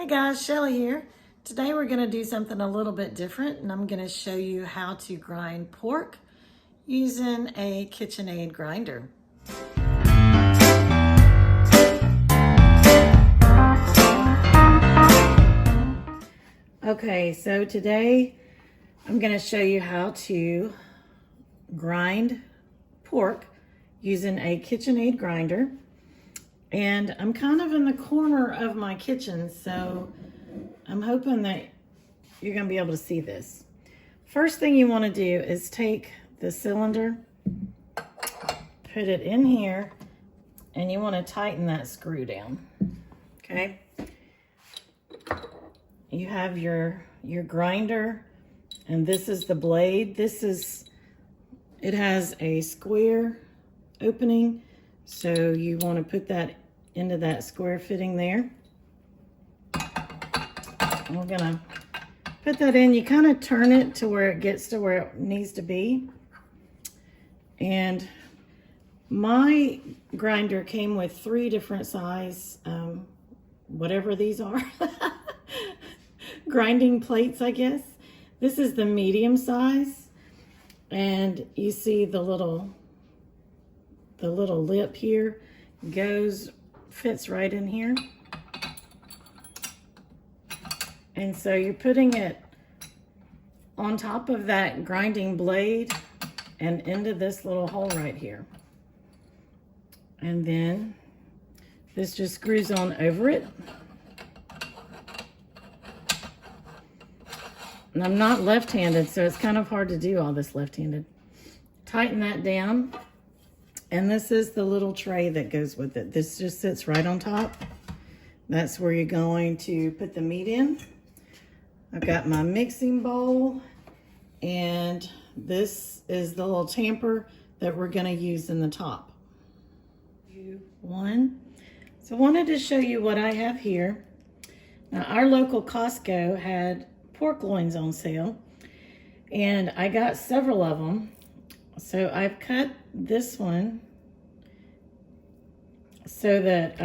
Hi guys, Shelly here. Today we're going to do something a little bit different, and I'm going to show you how to grind pork using a Kitchenaid grinder. Okay, so today I'm going to show you how to grind pork using a Kitchenaid grinder. And I'm kind of in the corner of my kitchen, so I'm hoping that you're going to be able to see this. First thing you want to do is take the cylinder, put it in here, and you want to tighten that screw down. Okay? You have your grinder, and this is the blade. It has a square opening, so you want to put that into that square fitting there. We're gonna put that in. You kind of turn it to where it gets to where it needs to be. And my grinder came with 3 different size, whatever these are, grinding plates, I guess. This is the medium size, and you see the little lip here fits right in here. And so you're putting it on top of that grinding blade and into this little hole right here. And then this just screws on over it. And I'm not left-handed, so it's kind of hard to do all this left-handed. Tighten that down. And this is the little tray that goes with it. This just sits right on top. That's where you're going to put the meat in. I've got my mixing bowl, and this is the little tamper that we're going to use in the top. 2, 1. So I wanted to show you what I have here. Now, our local Costco had pork loins on sale, and I got several of them. So I've cut this one so that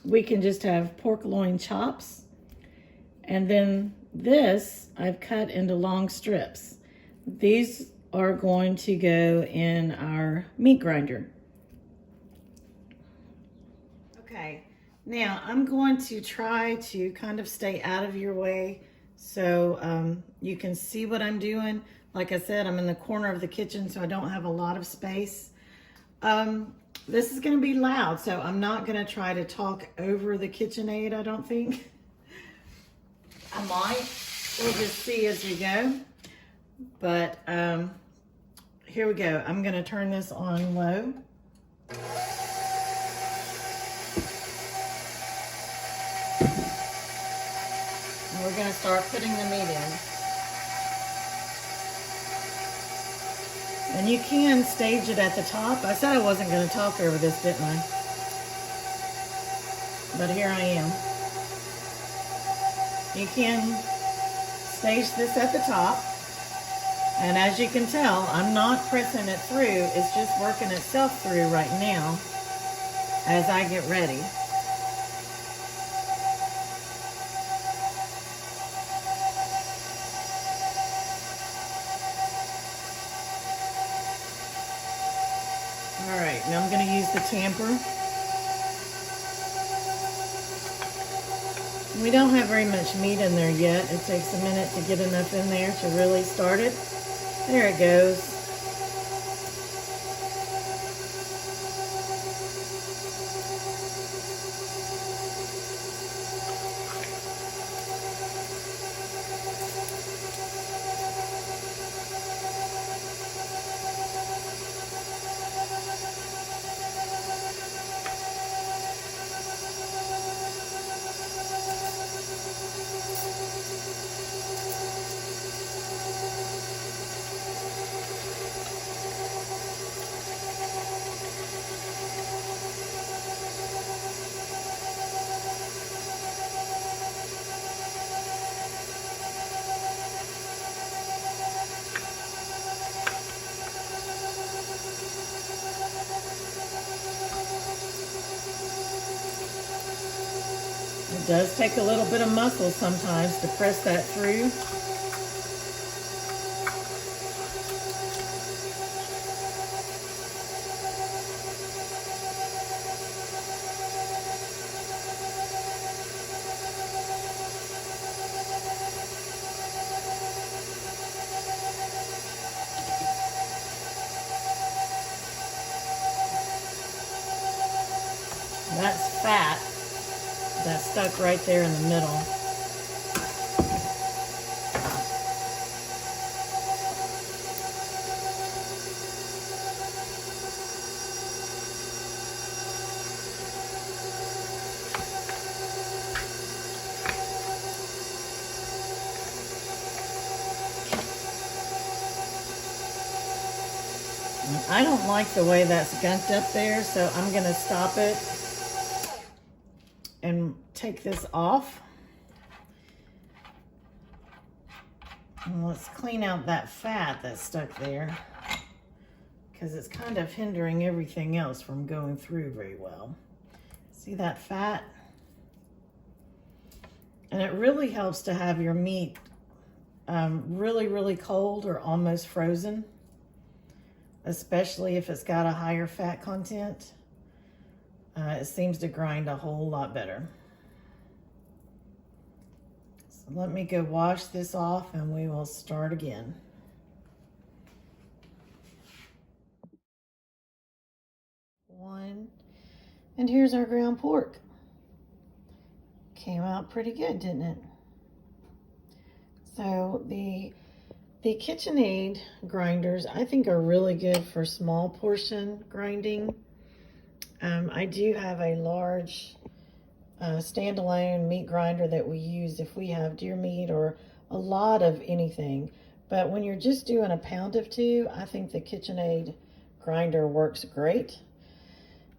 we can just have pork loin chops. And then this I've cut into long strips. These are going to go in our meat grinder. Okay, now I'm going to try to kind of stay out of your way so you can see what I'm doing. Like I said, I'm in the corner of the kitchen, so I don't have a lot of space. This is going to be loud, so I'm not going to try to talk over the Kitchenaid, I don't think. I might. We'll just see as we go. But here we go. I'm going to turn this on low. And we're going to start putting the meat in. And you can stage it at the top. I said I wasn't going to talk over this, didn't I? But here I am. You can stage this at the top. And as you can tell, I'm not pressing it through. It's just working itself through right now as I get ready. All right, now I'm going to use the tamper. We don't have very much meat in there yet. It takes a minute to get enough in there to really start it. There it goes. It does take a little bit of muscle sometimes to press that through. That's fat that's stuck right there in the middle. I don't like the way that's gunked up there, so I'm going to stop it and take this off. And let's clean out that fat that's stuck there, because it's kind of hindering everything else from going through very well. See that fat? And it really helps to have your meat really, really cold or almost frozen, especially if it's got a higher fat content. It seems to grind a whole lot better. So let me go wash this off and we will start again. And here's our ground pork. Came out pretty good, didn't it? So the Kitchenaid grinders, I think, are really good for small portion grinding. I do have a large standalone meat grinder that we use if we have deer meat or a lot of anything. But when you're just doing a pound of two, I think the Kitchenaid grinder works great.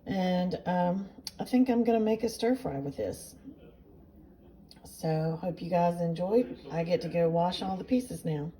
And I think I'm going to make a stir fry with this. So hope you guys enjoyed. I get to go wash all the pieces now.